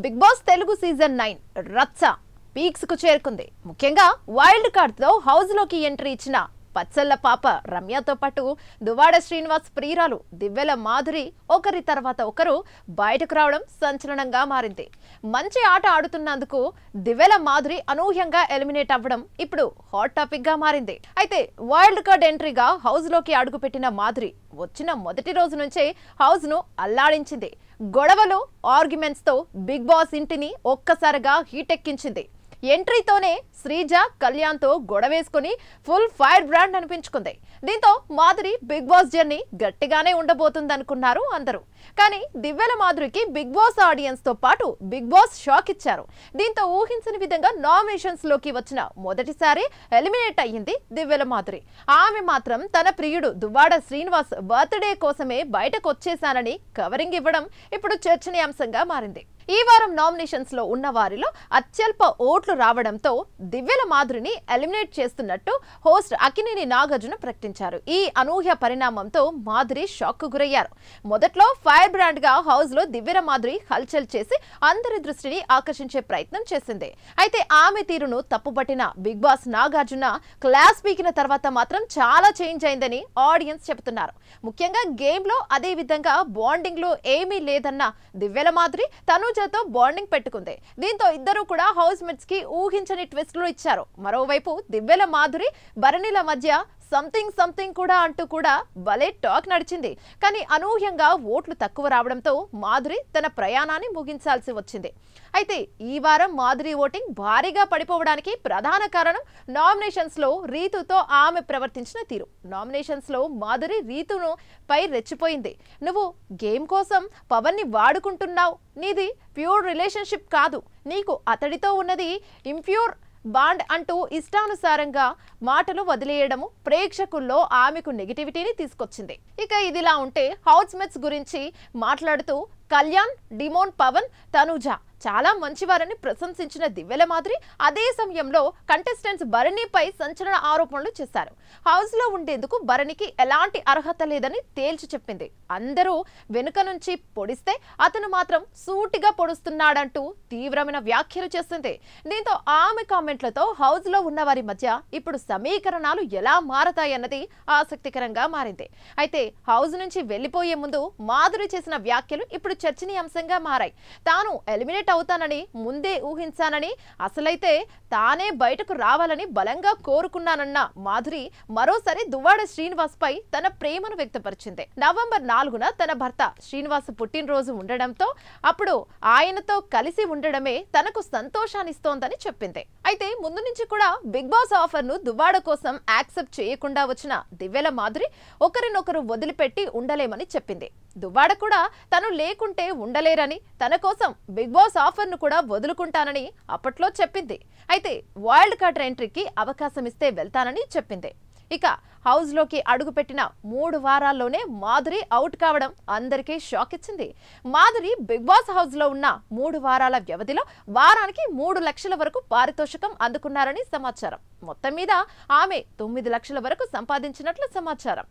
Big boss Telugu season 9 రచ్చ peaks కు చేరుకుంది. ముఖ్యంగా వైల్డ్ కార్డ్ తో హౌస్ లోకి ఎంట్రీ ఇచ్చిన పచ్చళ్ళ పాప రమ్యతో పాటు దువ్వాడ శ్రీనివాస్ ప్రియురాలు దివ్యల మాధురి ఒకరి తర్వాత ఒకరు బయటకు రావడం సంచలనంగా మారింది. మంచి ఆట ఆడుతున్నందుకు దివ్యల మాధురి అనూహ్యంగా ఎలిమినేట్ అవ్వడం ఇప్పుడు హాట్ టాపిక్ గా మారింది. అయితే వైల్డ్ కార్డ్ ఎంట్రీగా హౌస్ లోకి అడుగుపెట్టిన మాధురి వచ్చిన మొదటి రోజు నుంచే హౌస్ ను అల్లాడించింది. గొడవలు, ఆర్గ్యుమెంట్స్ తో బిగ్ బాస్ ఇంటిని ఒక్కసారిగా హీటెక్కించింది. ఎంట్రీతోనే శ్రీజ కళ్యాణ్ తో గొడవేసుకుని ఫుల్ ఫైర్ బ్రాండ్ అనిపించుకుంది. దీంతో మాధురి బిగ్ బాస్ జర్నీ గట్టిగానే ఉండబోతుందనుకున్నారు అందరూ. కానీ దివ్యల మాధురికి బిగ్ బాస్ ఆడియన్స్ తో పాటు బిగ్ బాస్ షాక్ ఇచ్చారు. దీంతో ఊహించని విధంగా నామినేషన్స్ లోకి వచ్చిన మొదటిసారి ఎలిమినేట్ అయ్యింది దివ్యల మాధురి. ఆమె మాత్రం తన ప్రియుడు దువ్వాడ శ్రీనివాస్ బర్త్డే కోసమే బయటకు వచ్చేశానని కవరింగ్ ఇవ్వడం ఇప్పుడు చర్చనీయాంశంగా మారింది. ఈ వారం నామినేషన్స్ లో ఉన్న వారిలో అత్యల్ప ఓట్లు రావడంతో దివ్యల మాధురిని ఎలిమినేట్ చేస్తున్నట్టు హోస్ట్ అక్కినేని నాగార్జున ప్రకటించారు. ఈ అనూహ్య పరిణామంతో మాధురి షాక్ కు గురయ్యారు. మొదట్లో ఫైర్ బ్రాండ్ గా హౌస్ లో దివ్యల మాధురి హల్చల్ చేసి అందరి దృష్టిని ఆకర్షించే ప్రయత్నం చేసింది. అయితే ఆమె తీరును తప్పుపట్టిన బిగ్ బాస్ నాగార్జున క్లాస్ పీకిన తర్వాత మాత్రం చాలా చేంజ్ అయిందని ఆడియన్స్ చెబుతున్నారు. ముఖ్యంగా గేమ్ లో అదే విధంగా బాండింగ్ లో ఏమీ లేదన్న దివ్యల మాధురి తనుజతో బాండింగ్ పెట్టుకుంది. దీంతో ఇద్దరు కూడా హౌస్ మేట్స్ కి ఊహించని ట్విస్టులు ఇచ్చారు. మరోవైపు దివ్యల మాధురి భరణిల మధ్య సంథింగ్ కూడా అంటూ కూడా భలే టాక్ నడిచింది. కానీ అనూహ్యంగా ఓట్లు తక్కువ రావడంతో మాధురి తన ప్రయాణాన్ని ముగించాల్సి వచ్చింది. అయితే ఈ వారం మాధురి ఓటింగ్ భారీగా పడిపోవడానికి ప్రధాన కారణం నామినేషన్స్ లో రీతుతో ఆమె ప్రవర్తించిన తీరు. నామినేషన్స్ లో మాధురి రీతును పై రెచ్చిపోయింది. నువ్వు గేమ్ కోసం పవన్ ని వాడుకుంటున్నావు, నీది ప్యూర్ రిలేషన్షిప్ కాదు, నీకు అతడితో ఉన్నది ఇంప్యూర్ బాండ్ అంటూ ఇష్టానుసారంగా మాటలు వదిలేయడము ప్రేక్షకుల్లో ఆమెకు నెగిటివిటీని తీసుకొచ్చింది. ఇక ఇదిలా ఉంటే హౌస్ మేట్స్ గురించి మాట్లాడుతూ కళ్యాణ్, డిమోన్, పవన్, తనుజ చాలా మంచివారని ప్రశంసించిన దివ్యల మాధురి అదే సమయంలో కంటెస్టెంట్స్ భరణిపై సంచలన ఆరోపణలు చేశారు. హౌస్ లో ఉండేందుకు భరణికి ఎలాంటి అర్హత లేదని తేల్చి చెప్పింది. అందరూ వెనుక నుంచి పొడిస్తే అతను మాత్రం సూటిగా పొడుస్తున్నాడంటూ తీవ్రమైన వ్యాఖ్యలు చేసింది. దీంతో ఆమె కామెంట్లతో హౌస్ లో ఉన్న వారి మధ్య ఇప్పుడు సమీకరణాలు ఎలా మారతాయన్నది ఆసక్తికరంగా మారింది. అయితే హౌస్ నుంచి వెళ్లిపోయే ముందు మాధురి చేసిన వ్యాఖ్యలు ఇప్పుడు చర్చనీయాంశంగా మారాయి. తాను ఎలిమినేట్ అవుతానని ముందే ఊహించానని, అసలైతే తానే బయటకు రావాలని బలంగా కోరుకున్నానన్న మాధురి మరోసారి దువ్వాడ శ్రీనివాస్ పై తన ప్రేమను వ్యక్తపరిచింది. నవంబర్ 4న తన భర్త శ్రీనివాస్ పుట్టినరోజు ఉండడంతో అప్పుడు ఆయనతో కలిసి ఉండడమే తనకు సంతోషాన్నిస్తోందని చెప్పింది. అయితే ముందు నుంచి కూడా బిగ్ బాస్ ఆఫర్ ను దువ్వాడ కోసం యాక్సెప్ట్ చేయకుండా వచ్చిన దివ్యల మాధురి ఒకరినొకరు వదిలిపెట్టి ఉండలేమని చెప్పింది. దువ్వాడ కూడా తను లేకుంటే ఉండలేరని, తన కోసం బిగ్ బాస్ ఆఫర్ ను కూడా వదులుకుంటానని అప్పట్లో చెప్పింది. అయితే వైల్డ్ కార్డ్ ఎంట్రీకి అవకాశం ఇస్తే వెళ్తానని చెప్పింది. ఇక హౌస్ లోకి అడుగుపెట్టిన 3 వారాల్లోనే మాధురి అవుట్ కావడం అందరికీ షాక్ ఇచ్చింది. మాధురి బిగ్ బాస్ హౌస్ లో ఉన్న 3 వారాల వ్యవధిలో వారానికి 3 లక్షల వరకు పారితోషికం అందుకున్నారని సమాచారం. మొత్తం మీద ఆమె 9 లక్షల వరకు సంపాదించినట్లు సమాచారం.